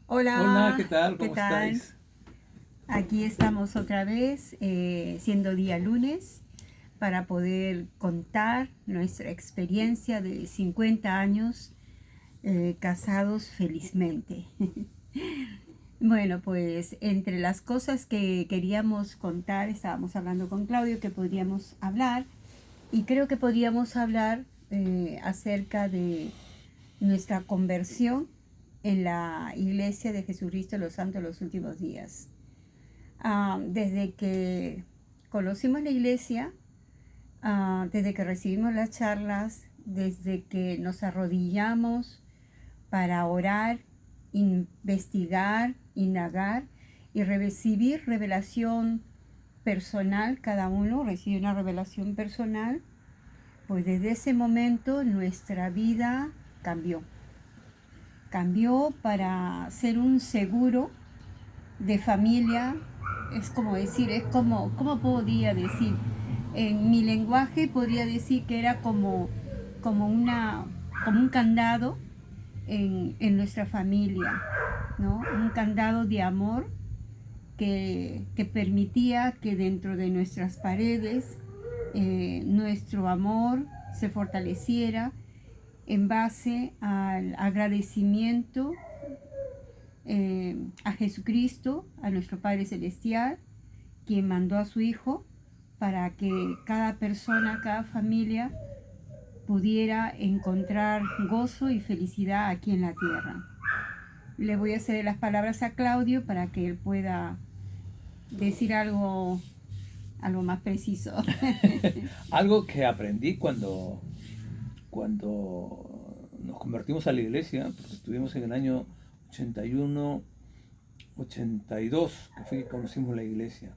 Hola, Hola, ¿qué tal? ¿qué ¿Cómo tal? estáis? Aquí estamos otra vez, siendo día lunes, para poder contar nuestra experiencia de 50 años casados felizmente. Bueno, pues entre las cosas que queríamos contar, estábamos hablando con Claudio que podríamos hablar, y creo que podríamos hablar acerca de nuestra conversión en la Iglesia de Jesucristo de los Santos de los Últimos Días. Desde que conocimos la iglesia, desde que recibimos las charlas, desde que nos arrodillamos para orar, investigar, indagar y recibir revelación personal, cada uno recibe una revelación personal, pues desde ese momento nuestra vida cambió. Cambió para ser un seguro de familia. Es como decir, es como, ¿cómo podría decir? En mi lenguaje podría decir que era como, una, como un candado en nuestra familia, ¿no? Un candado de amor que permitía que dentro de nuestras paredes nuestro amor se fortaleciera en base al agradecimiento a Jesucristo, a nuestro Padre Celestial, quien mandó a su Hijo para que cada persona, cada familia pudiera encontrar gozo y felicidad aquí en la tierra. Le voy a ceder las palabras a Claudio para que él pueda decir algo más preciso. Algo que aprendí cuando nos convertimos a la iglesia, porque estuvimos en el año 81, 82, que fue que conocimos la iglesia.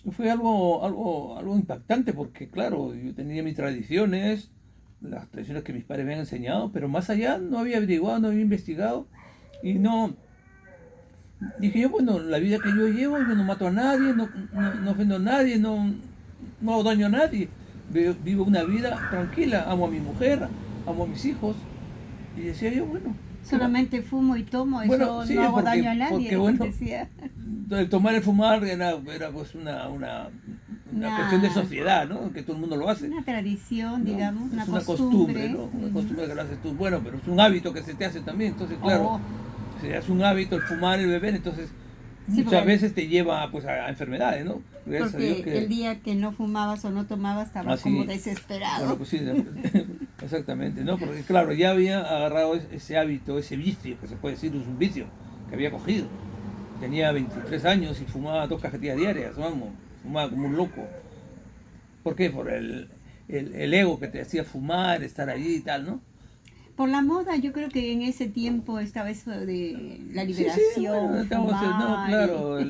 Y fue algo impactante porque, claro, yo tenía mis tradiciones, las tradiciones que mis padres me habían enseñado, pero más allá no había averiguado, no había investigado y no. Dije yo, bueno, la vida que yo llevo, yo no mato a nadie, no ofendo a nadie, no hago daño a nadie. Vivo una vida tranquila, amo a mi mujer, amo a mis hijos. Y decía yo, bueno, ¿qué va? Solamente fumo y tomo, Bueno, eso sí, no hago daño porque, a porque nadie, bueno, decía. el tomar el fumar era pues una cuestión de Una, sociedad, ¿no? Que todo el mundo lo hace, una tradición, ¿no? digamos, Es una una costumbre, costumbre. ¿no? Una costumbre que lo haces tú. Bueno, pero es un hábito que se te hace también. Entonces, claro, Oh, se hace un hábito el fumar, el beber, entonces sí, muchas veces te lleva pues a enfermedades, ¿no? Gracias a Dios porque el que día que no fumabas o no tomabas estabas como así, bueno, desesperado. pues sí, exactamente, ¿no? Porque claro, ya había agarrado ese hábito, ese vicio, que se puede decir es un vicio, que había cogido. Tenía 23 años y fumaba 2 cajetillas diarias, vamos, fumaba como un loco. ¿Por qué? Por el ego que te hacía fumar, estar allí y tal, ¿no? Por la moda, yo creo que en ese tiempo estaba eso de la Sí, sí, bueno, liberación, estamos, no, fumar y...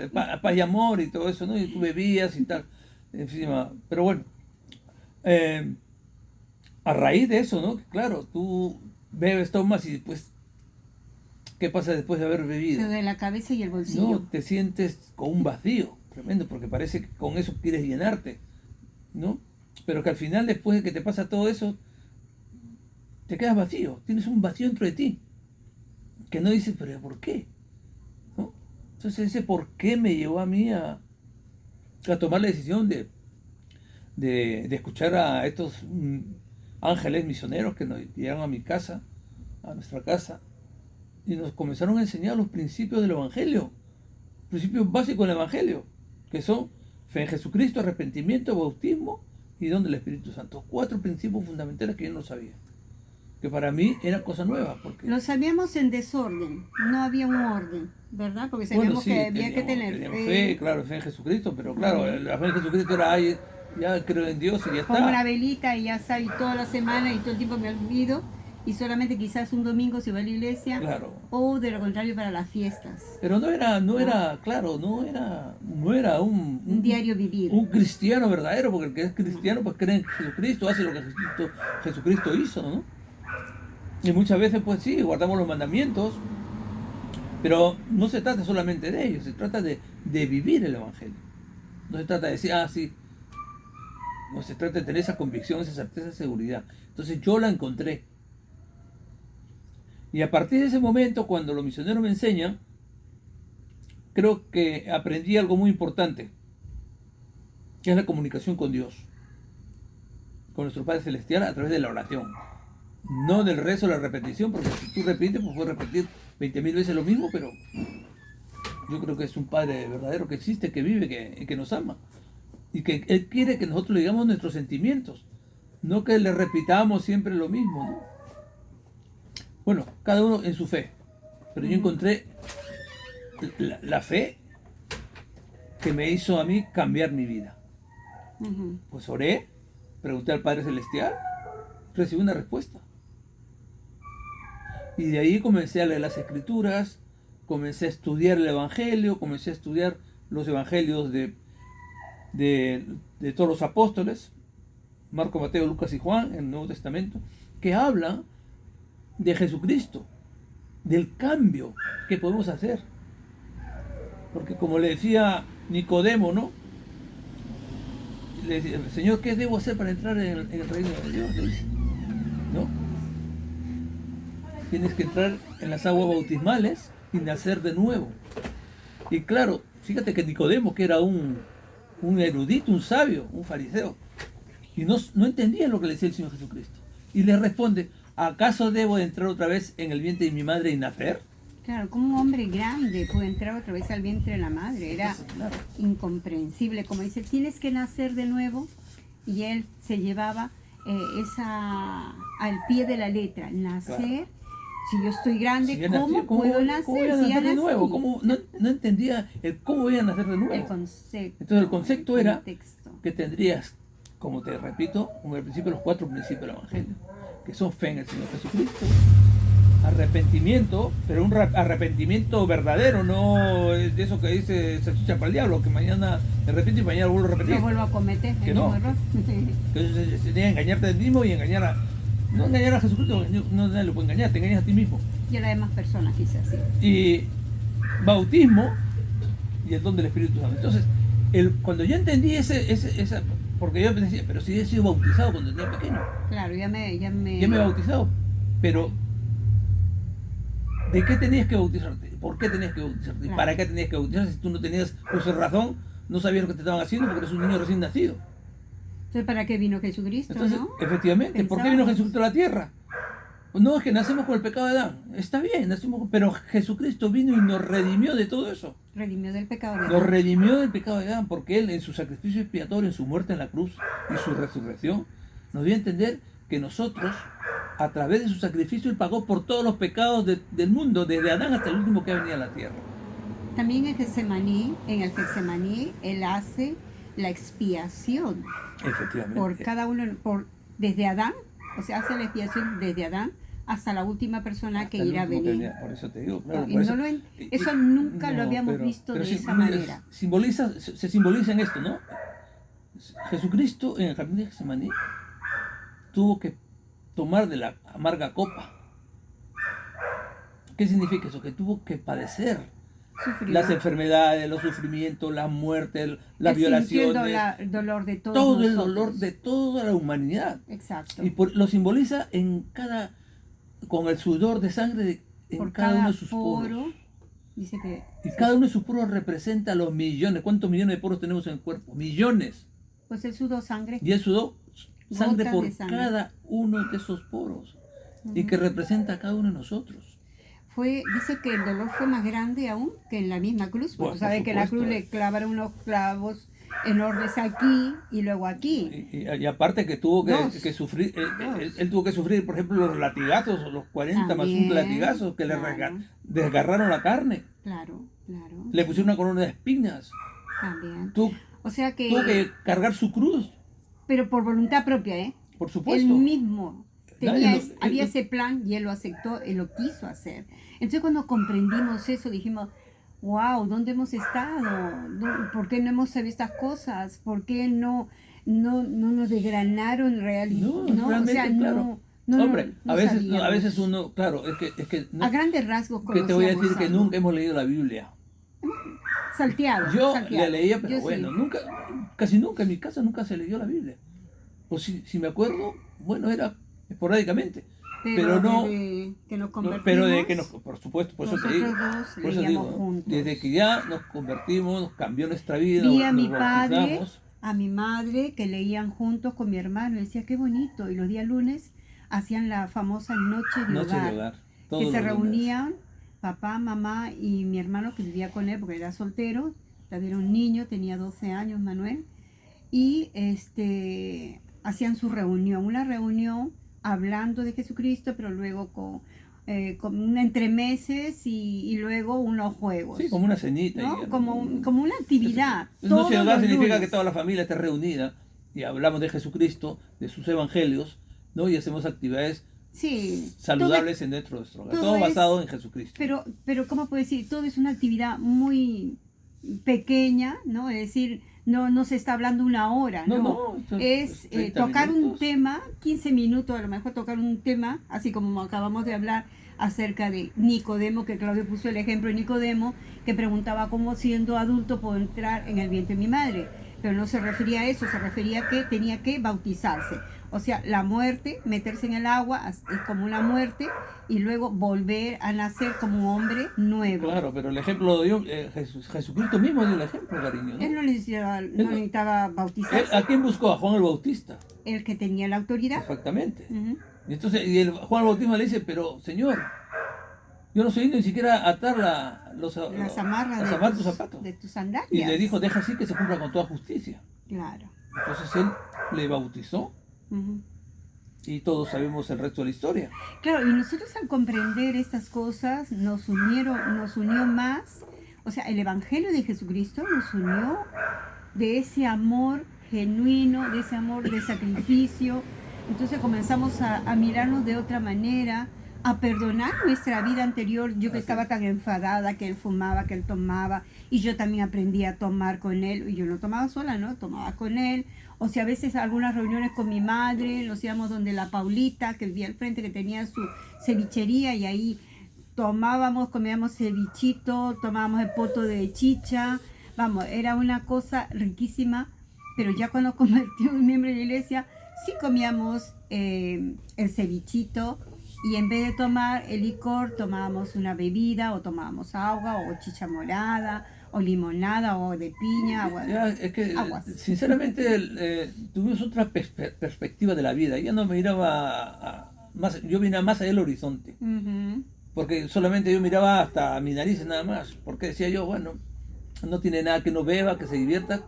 claro, paz y amor y todo eso, ¿no? Y tú bebías y tal, encima. Pero bueno, eh, a raíz de eso, ¿no? Que claro, tú bebes, tomas y después, ¿qué pasa después de haber Te bebido? duele la cabeza y el No, bolsillo. te sientes con un vacío tremendo, porque parece que con eso quieres llenarte, ¿no? Pero que al final, después de que te pasa todo eso, te quedas vacío, tienes un vacío dentro de ti, que no dices, pero ¿por qué? ¿No? Entonces ese por qué me llevó a mí a tomar la decisión de escuchar a estos ángeles misioneros que nos llegaron a mi casa, a nuestra casa, y nos comenzaron a enseñar los principios del Evangelio, principios básicos del Evangelio, que son fe en Jesucristo, arrepentimiento, bautismo y don del Espíritu Santo. 4 principios fundamentales que yo no sabía, que para mí era cosa nueva, porque, Lo sabíamos en desorden, no había un orden, ¿verdad? Porque bueno, sabíamos que sí, había que tener teníamos fe, fe, claro, fe en Jesucristo, pero claro, la fe en Jesucristo era, ay, ya creo en Dios y ya pongo una está. velita y ya está, y toda la semana y todo el tiempo me olvido, y solamente quizás un domingo se va a la iglesia, Claro, o de lo contrario para las fiestas, pero ¿no? claro, no era Un diario vivir. un cristiano verdadero, porque el que es cristiano pues cree en Jesucristo, hace lo que Jesucristo hizo, ¿no? Y muchas veces pues sí, guardamos los mandamientos, pero no se trata solamente de ellos, se trata de vivir el Evangelio. No se trata de decir, ah, sí, no se trata de tener esa convicción, esa certeza, esa seguridad. Entonces yo la encontré. Y a partir de ese momento, cuando los misioneros me enseñan, creo que aprendí algo muy importante, que es la comunicación con Dios, con nuestro Padre Celestial a través de la oración. No del rezo o la repetición, porque si tú repites, pues puedes repetir 20.000 veces lo mismo, pero yo creo que es un Padre verdadero que existe, que vive, que nos ama. Y que Él quiere que nosotros le digamos nuestros sentimientos, no que le repitamos siempre lo mismo, ¿no? Bueno, cada uno en su fe, pero yo encontré la fe que me hizo a mí cambiar mi vida. Pues oré, pregunté al Padre Celestial, recibí una respuesta. Y de ahí comencé a leer las Escrituras, comencé a estudiar el Evangelio, comencé a estudiar los Evangelios de todos los apóstoles, Marco, Mateo, Lucas y Juan, en el Nuevo Testamento, que hablan de Jesucristo, del cambio que podemos hacer. Porque como le decía Nicodemo, ¿no? Le decía, Señor, ¿qué debo hacer para entrar en el reino de Dios? Le dice, ¿no? Tienes que entrar en las aguas bautismales y nacer de nuevo. Y claro, fíjate que Nicodemo, que era un erudito, un sabio, un fariseo, y no entendía lo que le decía el Señor Jesucristo. Y le responde, ¿acaso debo de entrar otra vez en el vientre de mi madre y nacer? Claro, como un hombre grande puede entrar otra vez al vientre de la madre. Era Claro. incomprensible. Como dice, tienes que nacer de nuevo. Y él se llevaba al pie de la letra. Nacer. Claro. Si yo estoy grande, Si ya ¿cómo nací, puedo nacer? ¿cómo voy a Si ya nacer de nací? nuevo? No entendía cómo voy a nacer de nuevo. El concepto. Entonces el concepto era contexto. que tendrías, como te repito, como al principio, los 4 principios del Evangelio, que son fe en el Señor Jesucristo, arrepentimiento, pero un arrepentimiento verdadero, no de eso que dice salchicha para el diablo, que mañana te arrepientes y mañana vuelvo a repetir. No vuelvo a cometer Que el no. mismo error. Que eso sería engañarte a ti mismo y no engañar a Jesucristo, no nadie lo puede engañar, te engañas a ti mismo. Y a las demás personas quizás sí. Y bautismo y el don del Espíritu Santo. Entonces, cuando yo entendí esa, porque yo decía, pero si he sido bautizado cuando era pequeño. Claro, ya me Ya me he bautizado, pero ¿de qué tenías que bautizarte? ¿Por qué tenías que bautizarte? Claro. ¿Para qué tenías que bautizarte? Si tú no tenías uso de razón, no sabías lo que te estaban haciendo porque eres un niño recién nacido. Entonces, ¿para qué vino Jesucristo, Entonces, no? efectivamente, ¿por qué vino Jesucristo a la tierra? No, es que nacemos con el pecado de Adán. Está bien, pero Jesucristo vino y nos redimió de todo eso. Redimió del pecado de Nos Adán. redimió del pecado de Adán, porque Él en su sacrificio expiatorio, en su muerte en la cruz y su resurrección, nos dio a entender que nosotros, a través de su sacrificio, Él pagó por todos los pecados del mundo, desde Adán hasta el último que ha venido a la tierra. También en el Getsemaní, Él hace la expiación Efectivamente. por cada uno, desde Adán, o sea, hace la expiación desde Adán hasta la última persona Hasta que el irá a último que venir. venía. Por eso te digo, claro. Y por no eso nunca lo no, habíamos visto de sí, esa manera. Se simboliza en esto, ¿no? Jesucristo en el jardín de Getsemaní tuvo que tomar de la amarga copa. ¿Qué significa eso? Que tuvo que padecer Sufrió. las enfermedades, los sufrimientos, la muerte, las Él sintió violaciones, el dolor de todos todo el nosotros. dolor de toda la humanidad. Exacto. Y lo simboliza con el sudor de sangre en Por cada uno de sus poro, poros. dice que Y cada uno de sus poros representa los millones. ¿Cuántos millones de poros tenemos en el cuerpo? Millones. pues él sudó sangre. Y él sudó sangre Gotas por de sangre. cada uno de esos poros. Y que representa a cada uno de nosotros. Dice que el dolor fue más grande aún que en la misma cruz, porque Pues, tú sabes por que en la cruz supuesto. le clavaron unos clavos enormes aquí y luego aquí. Y aparte que tuvo que sufrir, él tuvo que sufrir, por ejemplo, los latigazos, los 40 más También, un latigazos que claro. le desgarraron la carne. Claro, claro. Le pusieron una corona de espinas. También. Tuvo O sea que cargar su cruz, pero por voluntad propia, ¿eh? por supuesto. Él mismo Nadie había ese plan y él lo aceptó, él lo quiso hacer. Entonces cuando comprendimos eso dijimos, wow, ¿dónde hemos estado? ¿Por qué no hemos sabido estas cosas? ¿Por qué no nos desgranaron realmente? No, realmente, o sea, claro. no, Hombre, no a veces sabíamos. uno, claro, es que no, A grandes rasgos que te voy a decir conocíamos que algo. nunca hemos leído la Biblia. Salteado. Yo salteado. la leía, pero Yo bueno, sí. casi nunca en mi casa nunca se leyó la Biblia. O si me acuerdo, bueno, era esporádicamente. pero no, desde que nos convertimos, pero de que nos, por supuesto, por eso te digo, nosotros dos por eso leíamos digo, ¿no? juntos. Desde que ya nos convertimos, nos cambió nuestra vida, Vi a nos mi padre, bautizamos. a mi madre, que leían juntos con mi hermano, y decía, qué bonito, y los días lunes hacían la famosa noche de Noche de hogar, hogar, que todos se los lunes. reunían papá, mamá y mi hermano que vivía con él porque era soltero, también era un niño, tenía 12 años, Manuel, y hacían su reunión, una reunión hablando de Jesucristo, pero luego con un entremeses y luego unos juegos. Sí, como una cenita. ¿No? Y, como una actividad. Noche de todos hogar los significa lunes. que toda la familia esté reunida y hablamos de Jesucristo, de sus evangelios, ¿no? Y hacemos actividades Sí, saludables en dentro de nuestro hogar. todo Todo es- basado en Jesucristo. pero ¿cómo puedo decir? Todo es una actividad muy pequeña, ¿no? Es decir, no se está hablando una hora, No, ¿no? no, esto Es 30 tocar un minutos. tema, 15 minutos a lo mejor tocar un tema, así como acabamos de hablar acerca de Nicodemo, que Claudio puso el ejemplo de Nicodemo, que preguntaba cómo siendo adulto puedo entrar en el vientre de mi madre. Pero no se refería a eso, se refería a que tenía que bautizarse. O sea, la muerte, meterse en el agua, es como una muerte, y luego volver a nacer como un hombre nuevo. Claro, pero el ejemplo lo dio Jesucristo mismo dio el ejemplo, cariño, ¿no? Él no necesitaba Él, bautizarse, ¿a quién buscó? A Juan el Bautista. el que tenía la autoridad. Exactamente. Ujú. Y entonces, Juan el Bautista le dice, pero Señor, yo no soy ni siquiera a atar Las amarras las de amarras de tus, tus zapatos. de tus sandalias. Y le dijo, deja así que se cumpla con toda justicia. Claro. Entonces él le bautizó Ujú. y todos sabemos el resto de la historia. Claro, y nosotros al comprender estas cosas nos unió más, o sea, el Evangelio de Jesucristo nos unió de ese amor genuino, de ese amor de sacrificio. Entonces comenzamos a mirarnos de otra manera, a perdonar nuestra vida anterior. Yo que Así estaba es. tan enfadada, que él fumaba, que él tomaba, y yo también aprendí a tomar con él, y yo no tomaba sola, ¿no? Tomaba con él. O sea, a veces algunas reuniones con mi madre, nos íbamos donde la Paulita, que vivía al frente, que tenía su cevichería, y ahí comíamos cevichito, tomábamos el poto de chicha. Vamos, era una cosa riquísima, pero ya cuando convertimos en miembro de la iglesia, sí comíamos el cevichito, y en vez de tomar el licor, tomábamos una bebida, o tomábamos agua, o chicha morada, o limonada, o de piña, agua. Ya, es que, Aguas. sinceramente, tuvimos otra perspectiva de la vida. Ya no miraba más, yo miraba más allá del horizonte. Ujú. Porque solamente yo miraba hasta mi nariz nada más. Porque decía yo, bueno, no tiene nada que no beba, que se divierta.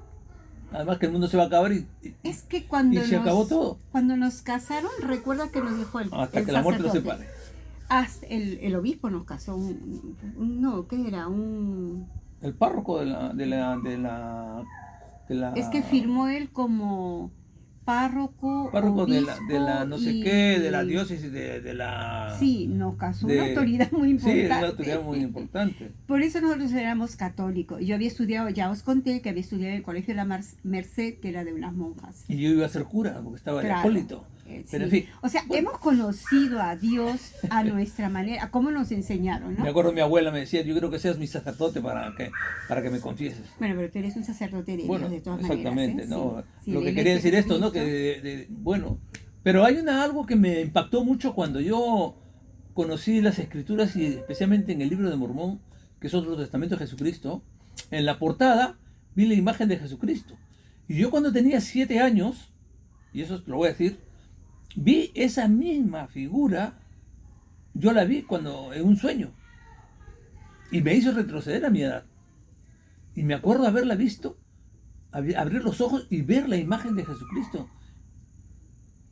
Además que el mundo se va a acabar y Es que cuando y se acabó todo. cuando nos casaron, recuerda que nos dijo Hasta el que la muerte los sacerdote. separe. Hasta el obispo nos casó, no, ¿qué era? El párroco de la Es que firmó él como párroco de la no sé y- qué, de la diócesis, de la... Sí, nos casó de- una autoridad muy Sí, importante. es una autoridad muy importante. Por eso nosotros éramos católicos. Yo había estudiado, ya os conté que había estudiado en el colegio de la Merced, que era de unas monjas. Y yo iba a ser cura, porque estaba el Claro, acólito. Pero en sí. fin, O sea, hemos conocido a Dios a nuestra manera, a cómo nos enseñaron, ¿no? me acuerdo mi abuela me decía, yo quiero que seas mi sacerdote para que me confieses. Bueno, pero tú eres un sacerdote de Bueno, Dios, de todas exactamente, maneras. ¿no? Sí, Lo la que iglesia quería de decir esto, ¿no? Jesucristo. Bueno, pero hay algo que me impactó mucho cuando yo conocí las escrituras y especialmente en el libro de Mormón, que es otro testamento de Jesucristo. En la portada vi la imagen de Jesucristo. Y yo cuando tenía 7 años, y eso lo voy a decir, vi esa misma figura, yo la vi cuando en un sueño. Y me hizo retroceder a mi edad. Y me acuerdo haberla visto, abrir los ojos y ver la imagen de Jesucristo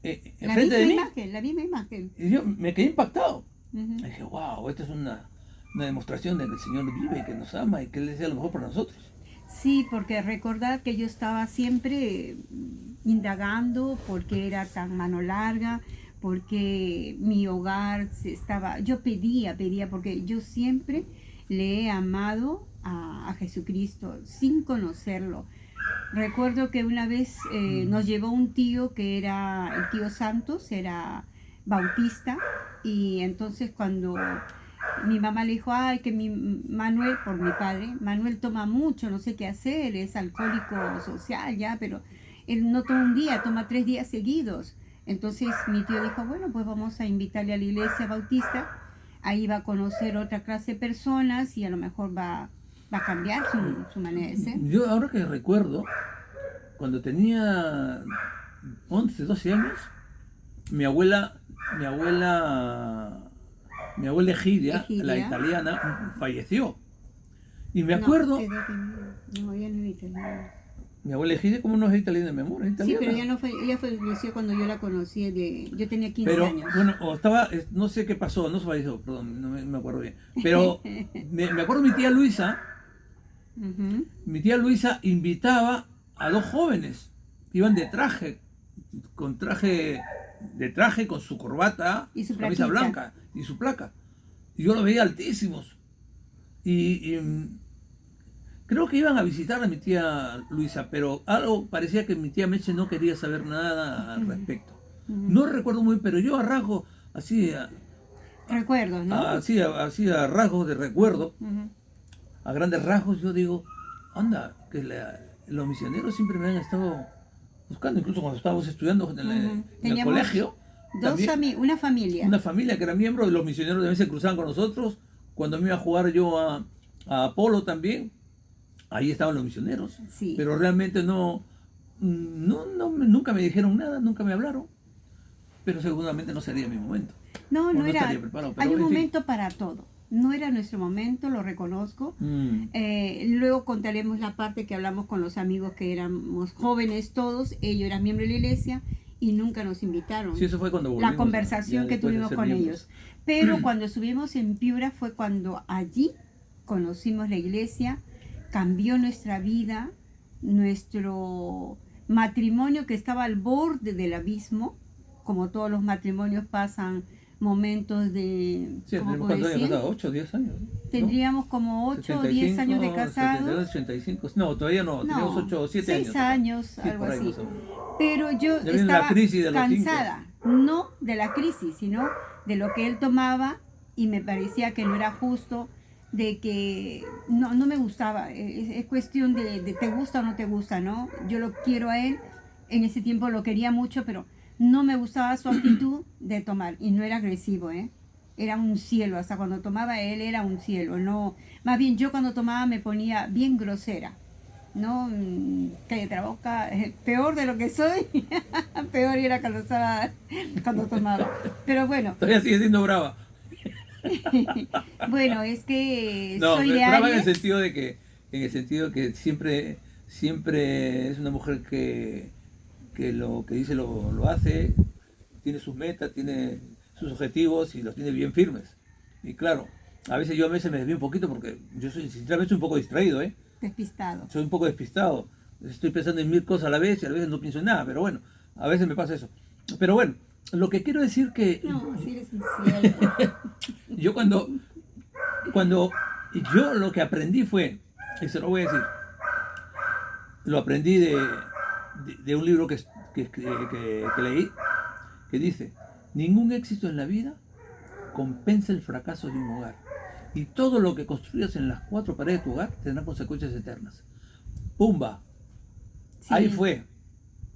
enfrente de mí. La misma imagen. Y yo me quedé impactado. Ujú. Y dije, wow, esta es una demostración de que el Señor vive, que nos ama y que Él desea lo mejor para nosotros. Sí, porque recordar que yo estaba siempre indagando por qué era tan mano larga, porque mi hogar yo pedía, porque yo siempre le he amado a Jesucristo sin conocerlo. Recuerdo que una vez nos llevó un tío que era, el tío Santos, era bautista, y entonces cuando mi mamá le dijo, ay, que Manuel, por mi padre, Manuel toma mucho, no sé qué hacer, es alcohólico social ya, pero él no toma un día, toma 3 días seguidos. Entonces mi tío dijo, bueno, pues vamos a invitarle a la iglesia bautista, ahí va a conocer otra clase de personas y a lo mejor va a cambiar su manera de ser. Yo ahora que recuerdo, cuando tenía 11, 12 años, mi abuela, mi abuela, mi abuela Egidia, la Egidia. italiana, falleció. Y me No, acuerdo, no, ella no es italiana. mi abuela Egidia, ¿cómo no es italiana, mi amor? Es Sí, italiana. pero ella falleció cuando yo la conocí, yo tenía 15 Pero, años. bueno, o estaba, no sé qué pasó, no se falleció, perdón, no me acuerdo bien. Pero me acuerdo mi tía Luisa, Ujú. mi tía Luisa invitaba a dos jóvenes que iban de traje, de traje, con su corbata, Y su su camisa plaquita. blanca y su placa. Y yo los veía altísimos. Y creo que iban a visitar a mi tía Luisa, pero algo parecía que mi tía Meche no quería saber nada al respecto. No recuerdo muy bien, pero yo a rasgos, así, Recuerdos, ¿no? así a rasgos de recuerdo, Ujú. a grandes rasgos, yo digo, anda, que los misioneros siempre me han estado buscando, incluso cuando estábamos estudiando en el Teníamos colegio, también una familia. una familia que era miembro de los misioneros también se cruzaban con nosotros. Cuando me iba a jugar yo a Apolo también, ahí estaban los misioneros. Sí. Pero realmente nunca me dijeron nada, nunca me hablaron. Pero seguramente no sería mi momento. No, O no era. estaría preparado, pero Hay un en fin. momento para todo. No era nuestro momento, lo reconozco. Mm. Luego contaremos la parte que hablamos con los amigos que éramos jóvenes todos. Ellos eran miembros de la iglesia y nunca nos invitaron. Sí, eso fue cuando volvimos. La conversación ya que después de tuvimos ser con miembros. ellos. Pero cuando estuvimos en Piura fue cuando allí conocimos la iglesia, cambió nuestra vida, nuestro matrimonio que estaba al borde del abismo, como todos los matrimonios pasan momentos de, Sí, ¿cómo tenemos puedo cuántos años decir? casados, 8, 10 años. ¿No? Tendríamos como 8 o 10 años de 75, casados. 72, 85. No, todavía no, teníamos 8 o 7 años. 6 años, Sí, algo por ahí así. más o menos. Pero yo Ya viene estaba la crisis de los cansada, no de la crisis, sino de lo que él tomaba y me parecía que no era justo, de que no me gustaba. Es cuestión de te gusta o no te gusta, ¿no? Yo lo quiero a él, en ese tiempo lo quería mucho, pero no me gustaba su actitud de tomar y no era agresivo, ¿eh? Era un cielo, hasta cuando tomaba él era un cielo, no, más bien yo cuando tomaba me ponía bien grosera, ¿no? Cállate la boca, peor de lo que soy, peor era cuando tomaba. Pero bueno, Todavía sigue siendo brava. bueno, es que No, soy de brava en el Aries. sentido de que, siempre es una mujer que lo que dice lo hace, tiene sus metas, tiene sus objetivos y los tiene bien firmes. Y claro, a veces me desvío un poquito porque yo sinceramente soy un poco distraído, ¿eh? Despistado. Soy un poco despistado. Estoy pensando en mil cosas a la vez y a veces no pienso en nada, pero bueno, a veces me pasa eso. Pero bueno, lo que quiero decir que No, sí eres un cielo. yo cuando yo lo que aprendí fue, y se lo voy a decir, lo aprendí de un libro que leí, que dice, ningún éxito en la vida compensa el fracaso de un hogar. Y todo lo que construyas en las 4 paredes de tu hogar tendrá consecuencias eternas. ¡Pumba! Sí,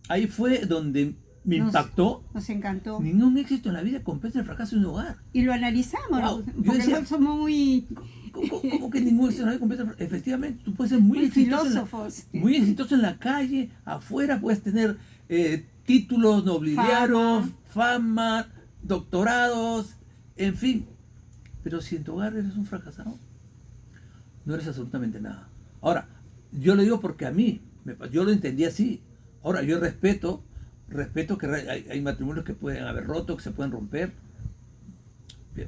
Ahí fue donde me impactó. Nos encantó. Ningún éxito en la vida compensa el fracaso de un hogar. Y lo analizamos, Wow. Yo porque decía, nosotros somos muy, ¿Cómo que ningún éxito en la vida compensa? Efectivamente, tú puedes ser muy muy exitoso filósofos. muy exitoso en la calle, afuera puedes tener títulos nobiliarios, fama, doctorados, en fin. Pero si en tu hogar eres un fracasado, no eres absolutamente nada. Ahora, yo lo digo porque a mí, yo lo entendí así. Ahora, yo respeto que hay matrimonios que pueden haber roto, que se pueden romper,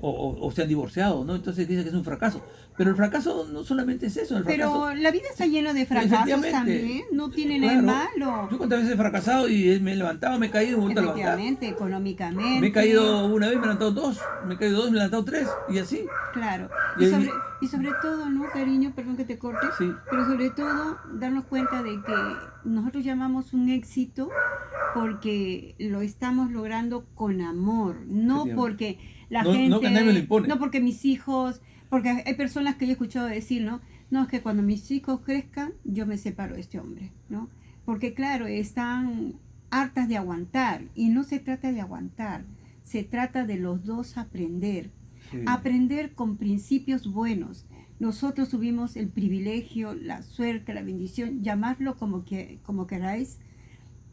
o se han divorciado, ¿no? Entonces dice que es un fracaso. Pero el fracaso no solamente es eso. Pero la vida está llena de fracasos también, no tiene nada malo. Yo cuántas veces he fracasado y me levantaba, me he caído, me he vuelto a levantar. Efectivamente, económicamente. Me he caído una vez, me he levantado 2, me he caído 2, me he levantado 3, y así. Claro. Y Y sobre todo, ¿no, cariño? Perdón que te corte. Sí. Pero sobre todo, darnos cuenta de que nosotros llamamos un éxito porque lo estamos logrando con amor, no porque la gente... No que nadie me lo impone. No porque mis hijos... Porque hay personas que yo he escuchado decir, ¿no? No, es que cuando mis hijos crezcan, yo me separo de este hombre, ¿no? Porque claro, están hartas de aguantar. Y no se trata de aguantar, se trata de los dos aprender. Sí. Aprender con principios buenos. Nosotros tuvimos el privilegio, la suerte, la bendición, llamarlo como queráis,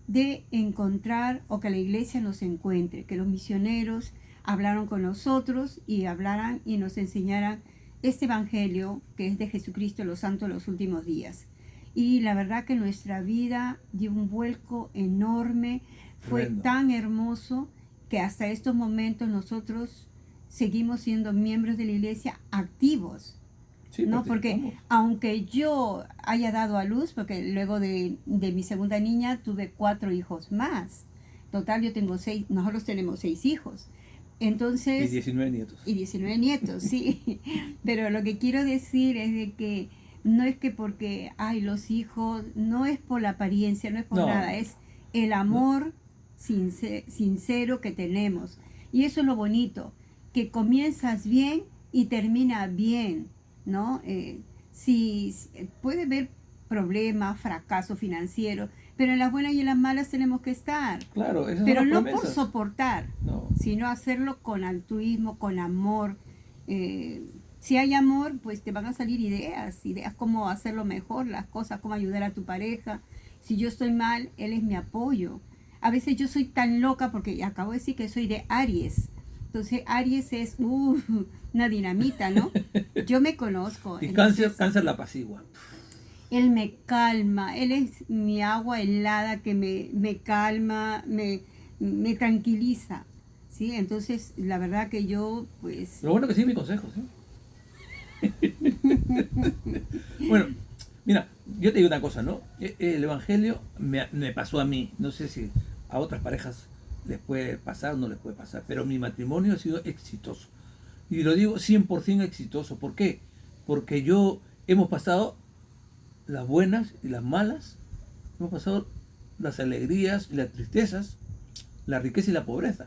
de encontrar o que la iglesia nos encuentre, que los misioneros hablaron con nosotros y hablaran y nos enseñaran este evangelio que es de Jesucristo, los santos de los últimos días. Y la verdad que nuestra vida dio un vuelco enorme, fue Tremendo. tan hermoso que hasta estos momentos nosotros seguimos siendo miembros de la iglesia activos. Sí, ¿No? Porque participamos. aunque yo haya dado a luz, porque luego de mi segunda niña tuve 4 hijos más. Total, yo tengo 6, nosotros tenemos 6 hijos. Y Entonces, 19 nietos. y 19 nietos, sí. Pero lo que quiero decir es de que no es que porque hay los hijos, no es por la apariencia, no es por No. nada, es el amor sincero que tenemos. Y eso es lo bonito, que comienzas bien y termina bien, ¿no? Si puede haber problemas, fracaso financiero, pero en las buenas y en las malas tenemos que estar. Claro, esas Pero son las no por promesas. soportar, No. sino hacerlo con altruismo, con amor. Si hay amor, pues te van a salir ideas cómo hacerlo mejor, las cosas, cómo ayudar a tu pareja. Si yo estoy mal, él es mi apoyo. A veces yo soy tan loca porque acabo de decir que soy de Aries. Entonces Aries es una dinamita, ¿no? Yo me conozco. Y Entonces, cáncer la apacigua. él me calma, él es mi agua helada que me calma, me tranquiliza, ¿sí? Entonces, la verdad que yo, pues... Lo bueno que sigue mi consejo, ¿sí? Bueno, mira, yo te digo una cosa, ¿no? El Evangelio me pasó a mí, no sé si a otras parejas les puede pasar o no les puede pasar, pero mi matrimonio ha sido exitoso. Y lo digo 100% exitoso. ¿Por qué? Porque hemos pasado las buenas y las malas, hemos pasado las alegrías y las tristezas, la riqueza y la pobreza.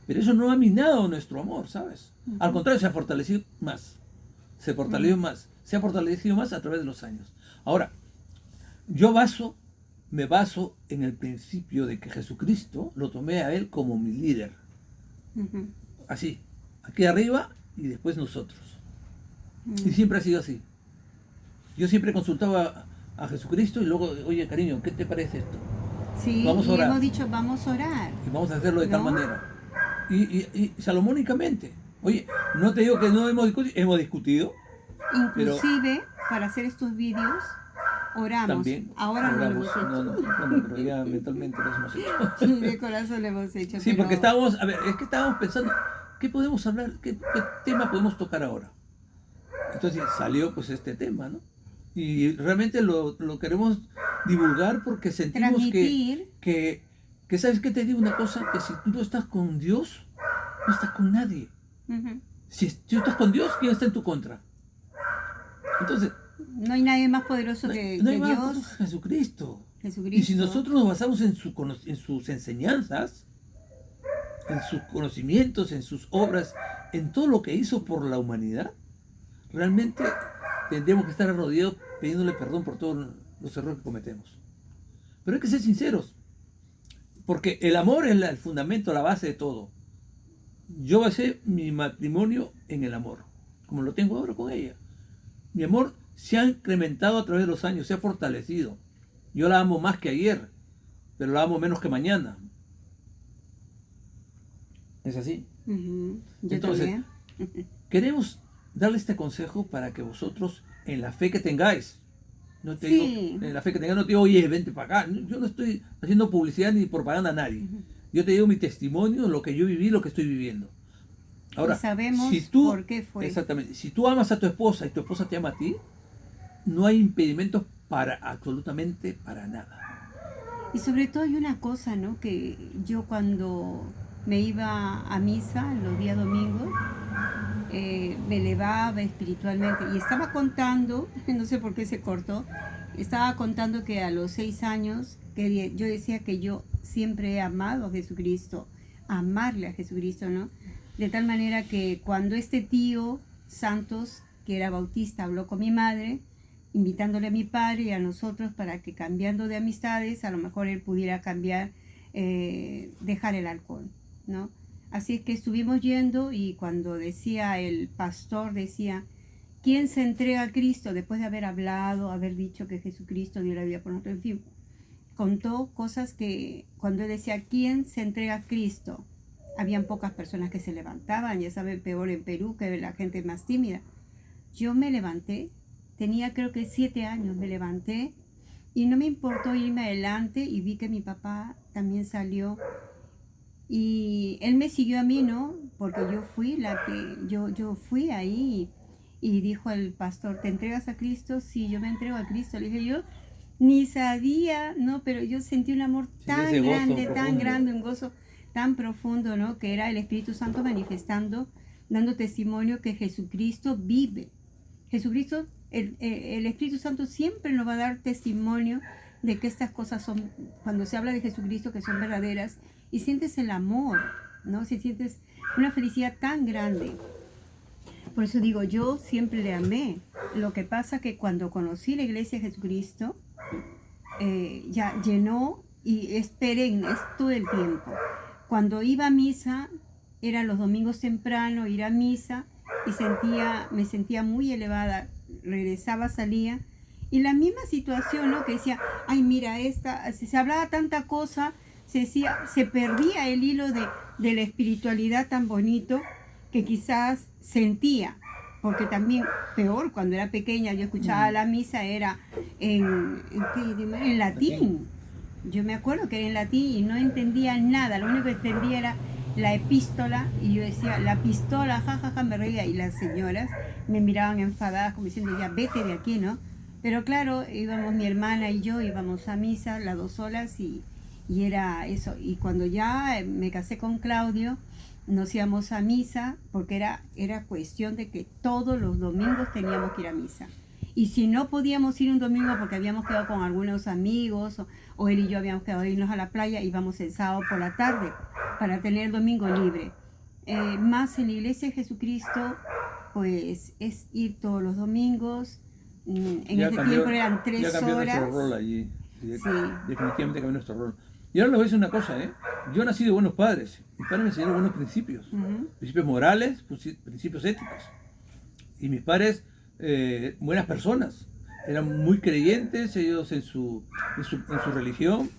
Pero eso no ha minado nuestro amor, ¿sabes? Al contrario, se ha fortalecido más. Se fortaleció más. Se ha fortalecido más a través de los años. Ahora, me baso en el principio de que Jesucristo lo tomé a él como mi líder. Ujú, Así, aquí arriba y después nosotros. Y ujú. siempre ha sido así. Yo siempre consultaba a Jesucristo y luego, oye, cariño, ¿qué te parece esto? Sí, Vamos a y orar. hemos dicho, vamos a orar. Y vamos a hacerlo de tal ¿No? manera. Y salomónicamente. Oye, no te digo que no hemos discutido, pero Inclusive, para hacer estos vídeos, oramos. también Ahora no lo oramos. hemos hecho. No, bueno, pero ya mentalmente lo hemos hecho. De corazón lo hemos hecho. Sí, pero... porque estábamos pensando, ¿qué podemos hablar? ¿Qué tema podemos tocar ahora? Entonces salió pues este tema, ¿no? Y realmente lo queremos divulgar porque sentimos transmitir. que ¿sabes qué? Te digo una cosa, que si tú no estás con Dios, no estás con nadie. Ujú. Si tú estás con Dios, ¿quién está en tu contra? Entonces, No hay nadie más poderoso que, no hay que más Dios, cosas que Jesucristo. Jesucristo. Y si nosotros nos basamos en sus enseñanzas, en sus conocimientos, en sus obras, en todo lo que hizo por la humanidad, realmente tendríamos que estar arrodillados pidiéndole perdón por todos los errores que cometemos. Pero hay que ser sinceros, porque el amor es el fundamento, la base de todo. Yo basé mi matrimonio en el amor, como lo tengo ahora con ella. Mi amor se ha incrementado a través de los años, se ha fortalecido. Yo la amo más que ayer, pero la amo menos que mañana. ¿Es así? Ujú. Yo Entonces, también. queremos darle este consejo para que vosotros, en la fe que tengáis, no te Sí. digo, en la fe que tengáis, no te digo, oye, vente para acá. Yo no estoy haciendo publicidad ni propaganda a nadie. Yo te digo mi testimonio, lo que yo viví, lo que estoy viviendo. Ahora, Y sabemos si tú, por qué fue. exactamente, si tú amas a tu esposa y tu esposa te ama a ti, no hay impedimentos para absolutamente para nada. Y sobre todo hay una cosa, ¿no? Que yo cuando me iba a misa los días domingos, me elevaba espiritualmente y estaba contando, no sé por qué se cortó, estaba contando que a los 6 años, que yo decía que yo siempre he amado a Jesucristo, amarle a Jesucristo, ¿no? De tal manera que cuando este tío Santos, que era bautista, habló con mi madre, invitándole a mi padre y a nosotros para que cambiando de amistades, a lo mejor él pudiera cambiar, dejar el alcohol, ¿no? Así es que estuvimos yendo y cuando decía el pastor, decía, ¿quién se entrega a Cristo? Después de haber hablado, haber dicho que Jesucristo dio la vida por nosotros, en fin, contó cosas que cuando él decía, ¿quién se entrega a Cristo? Habían pocas personas que se levantaban, ya saben, peor en Perú, que la gente más tímida. Yo me levanté, tenía creo que 7 años, me levanté y no me importó irme adelante y vi que mi papá también salió y él me siguió a mí, ¿no? Porque yo fui la que, yo fui ahí y dijo el pastor, ¿te entregas a Cristo? Sí, yo me entrego a Cristo. Le dije, yo ni sabía, ¿no? Pero yo sentí un amor tan grande, tan grande, un gozo tan profundo, ¿no? Que era el Espíritu Santo manifestando, dando testimonio que Jesucristo vive. Jesucristo, el Espíritu Santo siempre nos va a dar testimonio de que estas cosas son, cuando se habla de Jesucristo, que son verdaderas, y sientes el amor, ¿no? Si sientes una felicidad tan grande. Por eso digo, yo siempre le amé. Lo que pasa que cuando conocí la iglesia de Jesucristo, ya llenó y es perenne, es todo el tiempo. Cuando iba a misa, era los domingos temprano, ir a misa, y me sentía muy elevada. Regresaba, salía, y la misma situación, ¿no? Que decía, ay, mira, se hablaba tanta cosa, se perdía el hilo de la espiritualidad tan bonito que quizás sentía, porque también peor cuando era pequeña yo escuchaba la misa era en latín. Yo me acuerdo que era en latín y no entendía nada, lo único que entendía era la epístola y yo decía, la pistola, jajaja, me reía y las señoras me miraban enfadadas como diciendo, ya vete de aquí, ¿no? Pero claro, íbamos mi hermana y yo, íbamos a misa las dos solas y era eso. Y cuando ya me casé con Claudio, nos íbamos a misa porque era cuestión de que todos los domingos teníamos que ir a misa. Y si no podíamos ir un domingo porque habíamos quedado con algunos amigos o él y yo habíamos quedado irnos a la playa, íbamos el sábado por la tarde para tener el domingo libre. Más en la iglesia de Jesucristo, pues es ir todos los domingos. En ese tiempo eran 3 horas. Ya cambió nuestro rol allí. Sí. Definitivamente cambió nuestro rol. Y ahora les voy a decir una cosa, yo nací de buenos padres. Mis padres me enseñaron buenos principios. Principios morales, principios éticos. Y mis padres, buenas personas. Eran muy creyentes ellos en su religión.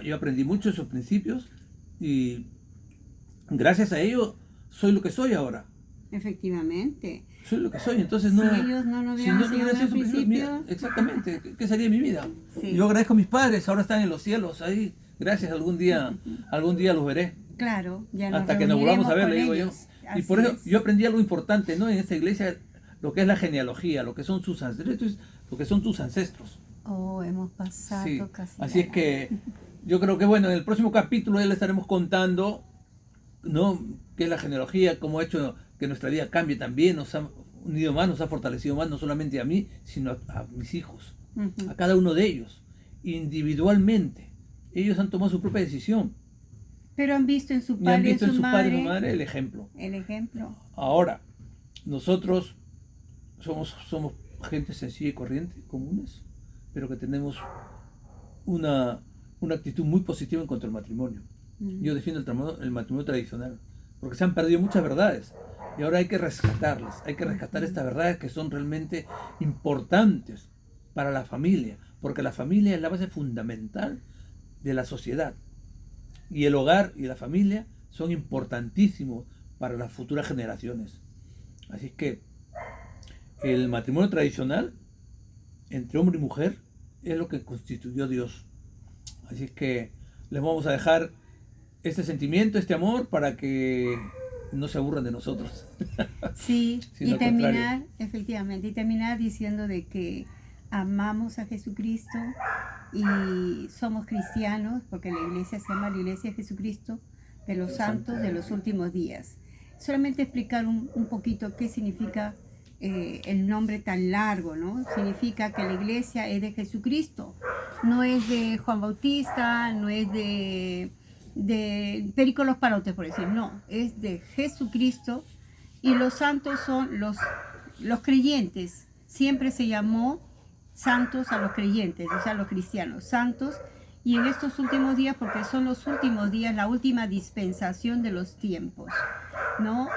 Yo aprendí mucho de esos principios. Y gracias a ellos soy lo que soy ahora. Efectivamente. Soy lo que soy, entonces no. Si ellos no nos hubieran enseñado al principio. Exactamente, ¿qué sería mi vida? Sí. Yo agradezco a mis padres, ahora están en los cielos, ahí. Gracias, algún día los veré. Claro, ya nos hasta que nos volvamos a ver, le digo ellos. yo. Y por eso yo aprendí algo importante, ¿no? En esta iglesia, lo que es la genealogía, lo que son tus ancestros, lo que son tus ancestros. Oh, hemos pasado Sí. casi. Así es que yo creo que bueno, en el próximo capítulo ya le estaremos contando, ¿no? Qué es la genealogía, cómo ha hecho que nuestra vida cambie también, nos ha unido más, nos ha fortalecido más, no solamente a mí, sino a mis hijos, a cada uno de ellos, individualmente. Ellos han tomado su propia decisión. Pero han visto en su Y padre, han visto en su padre y madre, su madre el ejemplo. el ejemplo. Ahora, nosotros somos gente sencilla y corriente, comunes, pero que tenemos una actitud muy positiva en cuanto al matrimonio. Yo defiendo el matrimonio tradicional, porque se han perdido muchas verdades y ahora hay que rescatarlas, hay que rescatar estas verdades que son realmente importantes para la familia, porque la familia es la base fundamental de la sociedad y el hogar y la familia son importantísimos para las futuras generaciones. Así es que el matrimonio tradicional entre hombre y mujer es lo que constituyó Dios. Así es que les vamos a dejar este sentimiento, este amor, para que no se aburran de nosotros. Sí, Sino y terminar, contrario. efectivamente, y terminar diciendo de que amamos a Jesucristo y somos cristianos, porque la iglesia se llama la Iglesia de Jesucristo de los Santos de los Últimos Días. Solamente explicar un poquito qué significa el nombre tan largo, ¿no? Significa que la iglesia es de Jesucristo, no es de Juan Bautista, no es de Perico los Palotes, por decir, no, es de Jesucristo, y los santos son los creyentes. Siempre se llamó santos a los creyentes, o sea, a los cristianos, santos. Y en estos últimos días, porque son los últimos días, la última dispensación de los tiempos, ¿no?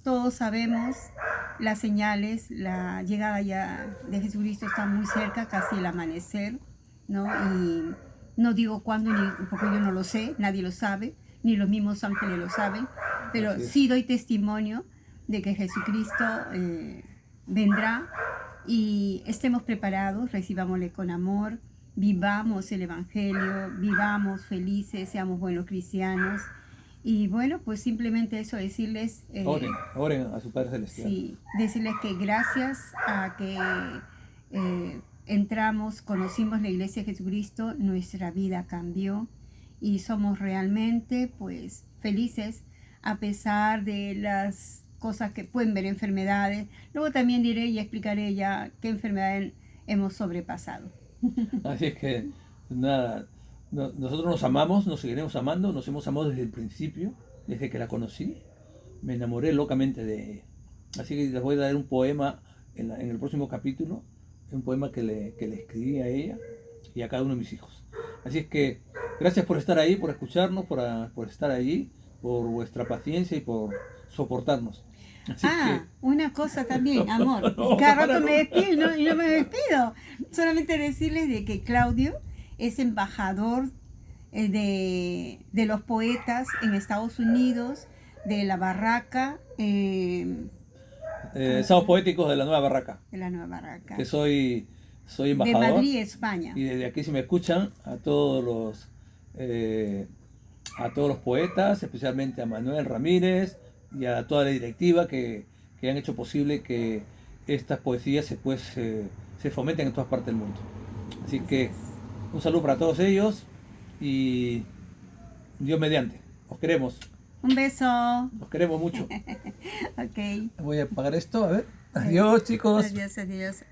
Todos sabemos las señales, la llegada ya de Jesucristo está muy cerca, casi el amanecer, ¿no? Y no digo cuándo, ni, porque yo no lo sé, nadie lo sabe, ni los mismos ángeles lo saben, pero sí doy testimonio de que Jesucristo vendrá y estemos preparados, recibámosle con amor, vivamos el Evangelio, vivamos felices, seamos buenos cristianos. Y bueno, pues simplemente eso, decirles... oren a su Padre Celestial. Sí, decirles que gracias a que entramos, conocimos la Iglesia de Jesucristo, nuestra vida cambió y somos realmente pues felices a pesar de las cosas que pueden ver, enfermedades. Luego también diré y explicaré ya qué enfermedades hemos sobrepasado. Así es que, nada, nosotros nos amamos, nos seguiremos amando, nos hemos amado desde el principio, desde que la conocí, me enamoré locamente de ella. Así que les voy a dar un poema en el próximo capítulo, un poema que le escribí a ella y a cada uno de mis hijos. Así es que, gracias por estar ahí, por escucharnos, por estar allí, por vuestra paciencia y por soportarnos. Así que... una cosa también, amor. No, cada rato me despido y no me despido. Solamente decirles de que Claudio es embajador de los poetas en Estados Unidos, de la Barraca. Sábados Poéticos de la Nueva Barraca. De la Nueva Barraca. Que soy embajador. De Madrid, España. Y desde aquí, si me escuchan, a todos los poetas, especialmente a Manuel Ramírez y a toda la directiva que han hecho posible que estas poesías se fomenten en todas partes del mundo. Así que un saludo para todos ellos y Dios mediante. Os queremos. Un beso. Los queremos mucho. Ok. Voy a apagar esto, a ver. Adiós, chicos. Adiós, adiós.